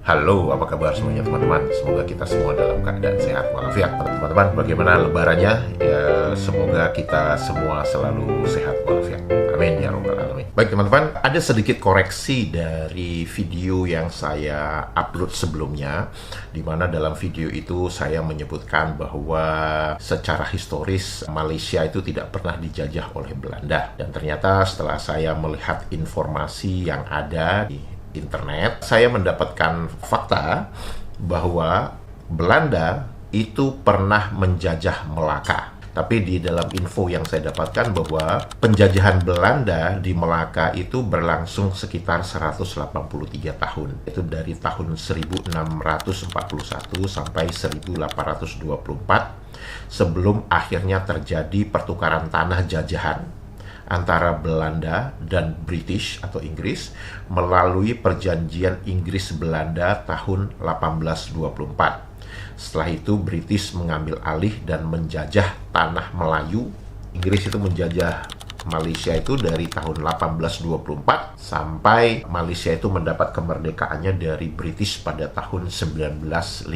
Halo, apa kabar semuanya teman-teman? Semoga kita semua dalam keadaan sehat walafiat. Teman-teman, bagaimana lebarannya? Ya, semoga kita semua selalu sehat walafiat. Amin ya robbal alamin. Baik teman-teman, ada sedikit koreksi dari video yang saya upload sebelumnya, di mana dalam video itu saya menyebutkan bahwa secara historis Malaysia itu tidak pernah dijajah oleh Belanda. Dan ternyata setelah saya melihat informasi yang ada di internet, saya mendapatkan fakta bahwa Belanda itu pernah menjajah Melaka. Tapi di dalam info yang saya dapatkan bahwa penjajahan Belanda di Melaka itu berlangsung sekitar 183 tahun. Itu dari tahun 1641 sampai 1824 sebelum akhirnya terjadi pertukaran tanah jajahan antara Belanda dan British atau Inggris melalui perjanjian Inggris-Belanda tahun 1824. Setelah itu British mengambil alih dan menjajah tanah Melayu. Inggris itu menjajah Malaysia itu dari tahun 1824 sampai Malaysia itu mendapat kemerdekaannya dari British pada tahun 1957.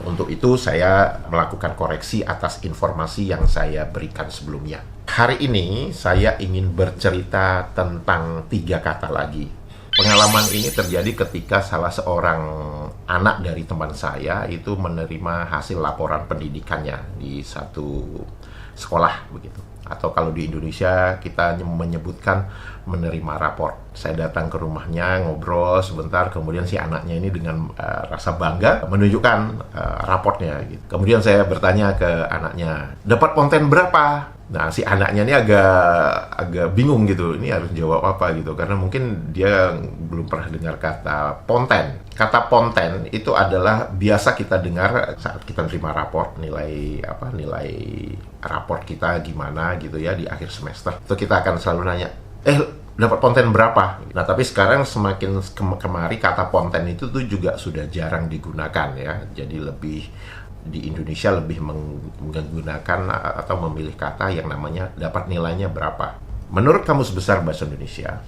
Untuk itu saya melakukan koreksi atas informasi yang saya berikan sebelumnya. Hari ini saya ingin bercerita tentang 3 kata lagi. Pengalaman ini terjadi ketika salah seorang anak dari teman saya itu menerima hasil laporan pendidikannya di satu sekolah begitu. Atau kalau di Indonesia kita menyebutkan menerima raport. Saya datang ke rumahnya, ngobrol sebentar, kemudian si anaknya ini dengan rasa bangga menunjukkan raportnya gitu. Kemudian saya bertanya ke anaknya, dapat konten berapa? Nah, si anaknya ini agak bingung gitu, ini harus jawab apa gitu, karena mungkin dia belum pernah dengar kata ponten. Kata ponten itu adalah biasa kita dengar saat kita terima raport, nilai raport kita gimana gitu ya di akhir semester. Itu kita akan selalu nanya, dapat ponten berapa? Nah, tapi sekarang semakin kemari kata ponten itu tuh juga sudah jarang digunakan ya. Jadi di Indonesia lebih menggunakan atau memilih kata yang namanya dapat nilainya berapa. Menurut Kamus Besar Bahasa Indonesia,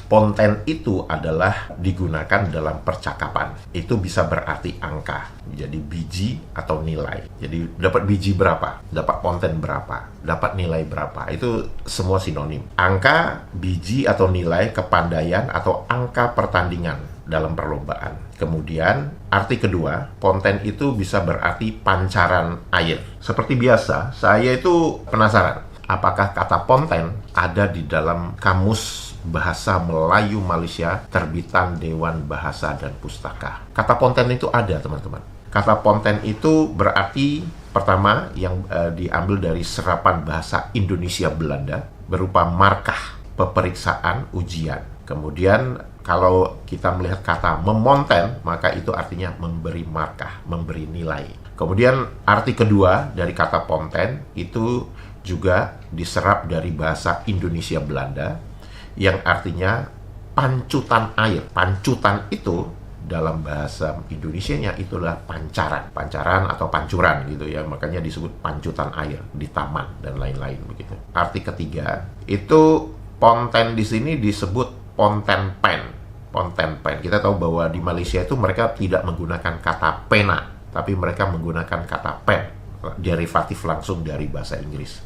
ponten itu adalah digunakan dalam percakapan. Itu bisa berarti angka, jadi biji atau nilai. Jadi dapat biji berapa, dapat ponten berapa, dapat nilai berapa. Itu semua sinonim. Angka, biji atau nilai, kepandaian atau angka pertandingan dalam perlombaan. Kemudian arti kedua, ponten itu bisa berarti pancaran air. Seperti biasa, saya itu penasaran, apakah kata ponten ada di dalam Kamus Bahasa Melayu Malaysia terbitan Dewan Bahasa dan Pustaka. Kata ponten itu ada, teman-teman. Kata ponten itu berarti pertama yang diambil dari serapan bahasa Indonesia Belanda berupa markah peperiksaan ujian. Kemudian kalau kita melihat kata memonten, maka itu artinya memberi markah, memberi nilai. Kemudian arti kedua dari kata ponten itu juga diserap dari bahasa Indonesia Belanda yang artinya pancutan air. Pancutan itu dalam bahasa Indonesianya itulah pancaran atau pancuran gitu ya, makanya disebut pancutan air di taman dan lain-lain begitu. Arti ketiga itu ponten di sini disebut ponten pen. Kita tahu bahwa di Malaysia itu mereka tidak menggunakan kata pena, tapi mereka menggunakan kata pen, derivatif langsung dari bahasa Inggris.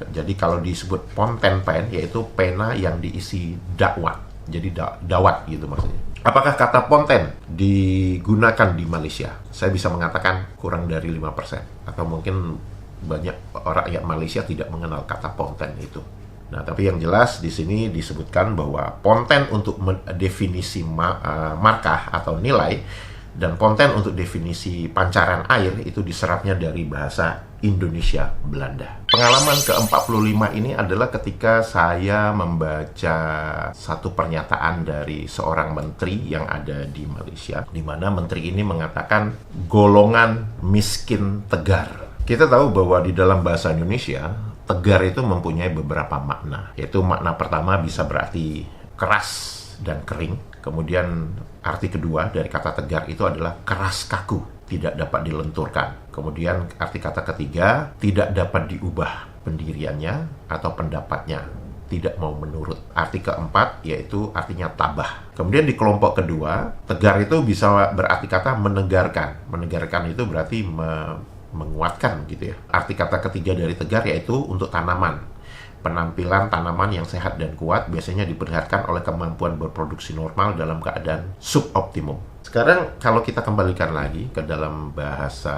Jadi kalau disebut ponten pen, yaitu pena yang diisi dakwat. Jadi dawat gitu maksudnya. Apakah kata ponten digunakan di Malaysia? Saya bisa mengatakan kurang dari 5%. Atau mungkin banyak orang rakyat Malaysia tidak mengenal kata ponten itu. Nah, tapi yang jelas di sini disebutkan bahwa ponten untuk definisi markah atau nilai dan ponten untuk definisi pancaran air itu diserapnya dari bahasa Indonesia Belanda. Pengalaman ke-45 ini adalah ketika saya membaca satu pernyataan dari seorang menteri yang ada di Malaysia, di mana menteri ini mengatakan golongan miskin tegar. Kita tahu bahwa di dalam bahasa Indonesia tegar itu mempunyai beberapa makna, yaitu makna pertama bisa berarti keras dan kering. Kemudian arti kedua dari kata tegar itu adalah keras kaku, tidak dapat dilenturkan. Kemudian arti kata ketiga, tidak dapat diubah pendiriannya atau pendapatnya, tidak mau menurut. Arti keempat yaitu artinya tabah. Kemudian di kelompok kedua, tegar itu bisa berarti kata menegarkan. Menegarkan itu berarti menguatkan gitu ya. Arti kata ketiga dari tegar yaitu untuk tanaman. Penampilan tanaman yang sehat dan kuat biasanya diperlihatkan oleh kemampuan berproduksi normal dalam keadaan suboptimum. Sekarang kalau kita kembalikan lagi ke dalam bahasa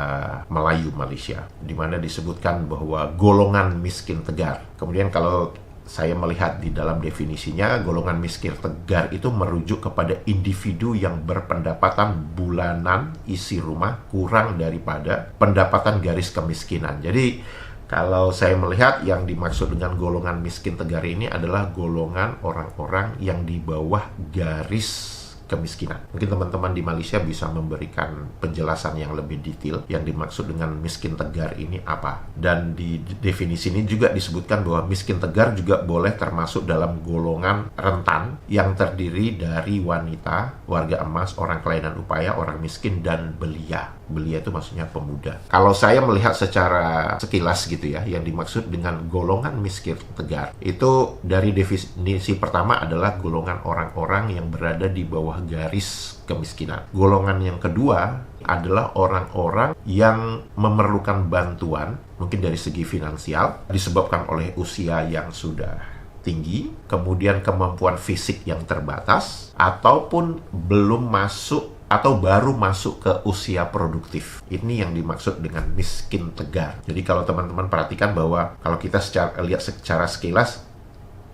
Melayu Malaysia, di mana disebutkan bahwa golongan miskin tegar. Kemudian kalau saya melihat di dalam definisinya, golongan miskin tegar itu merujuk kepada individu yang berpendapatan bulanan isi rumah kurang daripada pendapatan garis kemiskinan. Jadi kalau saya melihat yang dimaksud dengan golongan miskin tegar ini adalah golongan orang-orang yang di bawah garis kemiskinan. Mungkin teman-teman di Malaysia bisa memberikan penjelasan yang lebih detail yang dimaksud dengan miskin tegar ini apa. Dan di definisi ini juga disebutkan bahwa miskin tegar juga boleh termasuk dalam golongan rentan yang terdiri dari wanita, warga emas, orang kelainan upaya, orang miskin, dan belia. Belia itu maksudnya pemuda. Kalau saya melihat secara sekilas gitu ya, yang dimaksud dengan golongan miskin tegar itu dari definisi pertama adalah golongan orang-orang yang berada di bawah garis kemiskinan. Golongan yang kedua adalah orang-orang yang memerlukan bantuan, mungkin dari segi finansial, disebabkan oleh usia yang sudah tinggi, kemudian kemampuan fisik yang terbatas, ataupun belum masuk atau baru masuk ke usia produktif. Ini yang dimaksud dengan miskin tegar. Jadi kalau teman-teman perhatikan bahwa kalau kita lihat secara sekilas,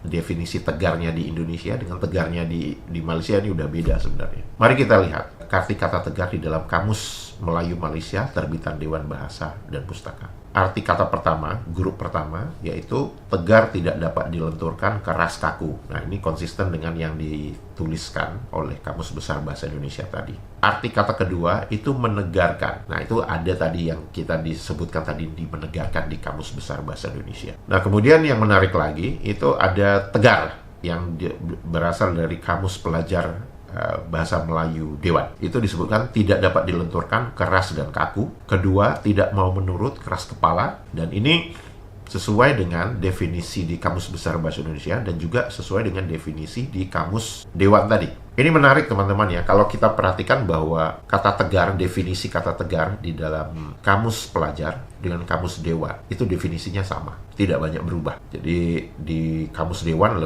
definisi tegarnya di Indonesia dengan tegarnya di Malaysia ini udah beda sebenarnya. Mari kita lihat arti kata tegar di dalam Kamus Melayu Malaysia terbitan Dewan Bahasa dan Pustaka. Arti kata pertama, grup pertama, yaitu tegar tidak dapat dilenturkan, keras kaku. Nah, ini konsisten dengan yang dituliskan oleh Kamus Besar Bahasa Indonesia tadi. Arti kata kedua itu menegarkan. Nah, itu ada tadi yang kita disebutkan tadi di menegarkan di Kamus Besar Bahasa Indonesia. Nah, kemudian yang menarik lagi itu ada tegar yang berasal dari Kamus Pelajar Bahasa Melayu Dewan. Itu disebutkan tidak dapat dilenturkan, keras dan kaku. Kedua, tidak mau menurut, keras kepala. Dan ini sesuai dengan definisi di Kamus Besar Bahasa Indonesia dan juga sesuai dengan definisi di Kamus Dewan tadi. Ini menarik teman-teman ya, kalau kita perhatikan bahwa kata tegar, definisi kata tegar di dalam Kamus Pelajar dengan Kamus Dewan, itu definisinya sama, tidak banyak berubah. Jadi di Kamus Dewan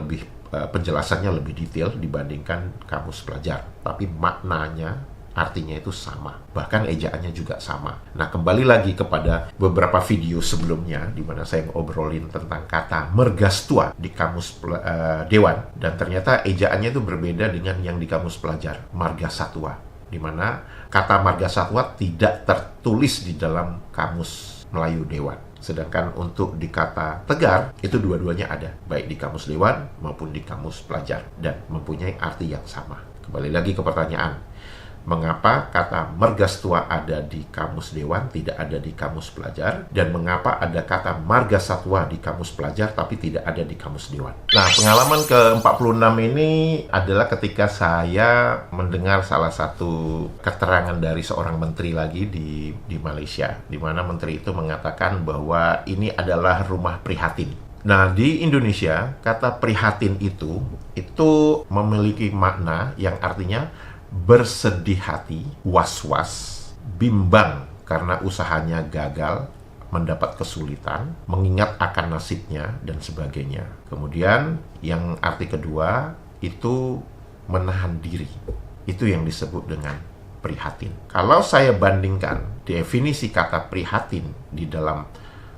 penjelasannya lebih detail dibandingkan Kamus Pelajar, tapi maknanya, artinya itu sama, bahkan ejaannya juga sama. Nah, kembali lagi kepada beberapa video sebelumnya di mana saya ngobrolin tentang kata mergastua di Kamus Dewan, dan ternyata ejaannya itu berbeda dengan yang di Kamus Pelajar, margasatwa, di mana kata margasatwa tidak tertulis di dalam Kamus Melayu Dewan. Sedangkan untuk di kata tegar, itu dua-duanya ada, baik di Kamus Dewan maupun di Kamus Pelajar, dan mempunyai arti yang sama. Kembali lagi ke pertanyaan, mengapa kata mergastua ada di Kamus Dewan, tidak ada di Kamus Pelajar, dan mengapa ada kata margasatwa di Kamus Pelajar, tapi tidak ada di Kamus Dewan. Nah, pengalaman ke-46 ini adalah ketika saya mendengar salah satu keterangan dari seorang menteri lagi di Malaysia, di mana menteri itu mengatakan bahwa ini adalah rumah prihatin. Nah, di Indonesia, kata prihatin itu memiliki makna yang artinya bersedih hati, was-was, bimbang karena usahanya gagal, mendapat kesulitan, mengingat akan nasibnya, dan sebagainya. Kemudian, yang arti kedua itu menahan diri. Itu yang disebut dengan prihatin. Kalau saya bandingkan definisi kata prihatin di dalam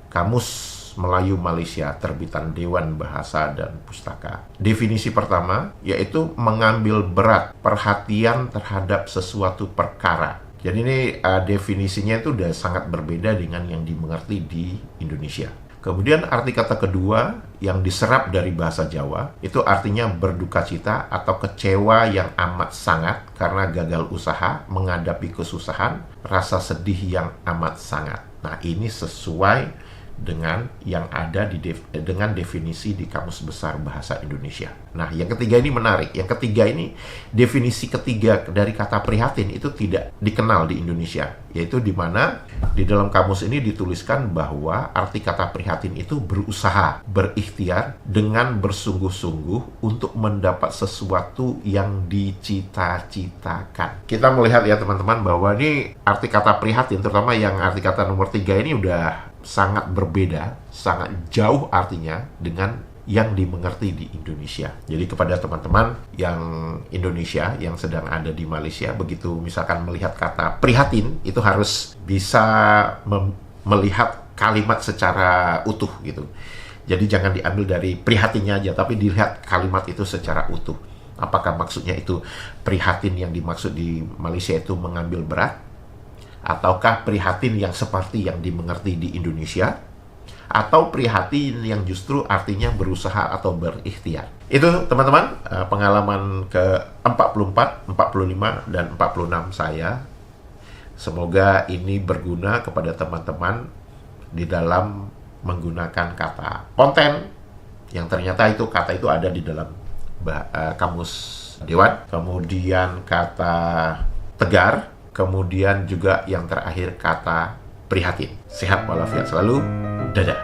Kamus Melayu Malaysia terbitan Dewan Bahasa dan Pustaka, definisi pertama yaitu mengambil berat perhatian terhadap sesuatu perkara. Jadi ini definisinya itu udah sangat berbeda dengan yang dimengerti di Indonesia. Kemudian arti kata kedua yang diserap dari bahasa Jawa itu artinya berduka cita atau kecewa yang amat sangat karena gagal usaha, menghadapi kesusahan, rasa sedih yang amat sangat. Nah, ini sesuai dengan yang ada dengan definisi di Kamus Besar Bahasa Indonesia. Nah, yang ketiga ini menarik. Yang ketiga ini, definisi ketiga dari kata prihatin itu tidak dikenal di Indonesia, yaitu di mana di dalam kamus ini dituliskan bahwa arti kata prihatin itu berusaha, berikhtiar dengan bersungguh-sungguh untuk mendapat sesuatu yang dicita-citakan. Kita melihat ya teman-teman bahwa ini arti kata prihatin, terutama yang arti kata nomor 3 ini udah sangat berbeda, sangat jauh artinya dengan yang dimengerti di Indonesia. Jadi kepada teman-teman yang Indonesia yang sedang ada di Malaysia, begitu misalkan melihat kata prihatin, itu harus bisa melihat kalimat secara utuh gitu. Jadi jangan diambil dari prihatinnya aja, tapi dilihat kalimat itu secara utuh. Apakah maksudnya itu prihatin yang dimaksud di Malaysia itu mengambil berat? Ataukah prihatin yang seperti yang dimengerti di Indonesia, atau prihatin yang justru artinya berusaha atau berikhtiar. Itu teman-teman pengalaman ke-44, 45, dan 46 saya. Semoga ini berguna kepada teman-teman di dalam menggunakan kata konten yang ternyata itu kata itu ada di dalam kamus Dewan, kemudian kata tegar, kemudian juga yang terakhir kata prihatin. Sehat walafiat selalu. Dadah.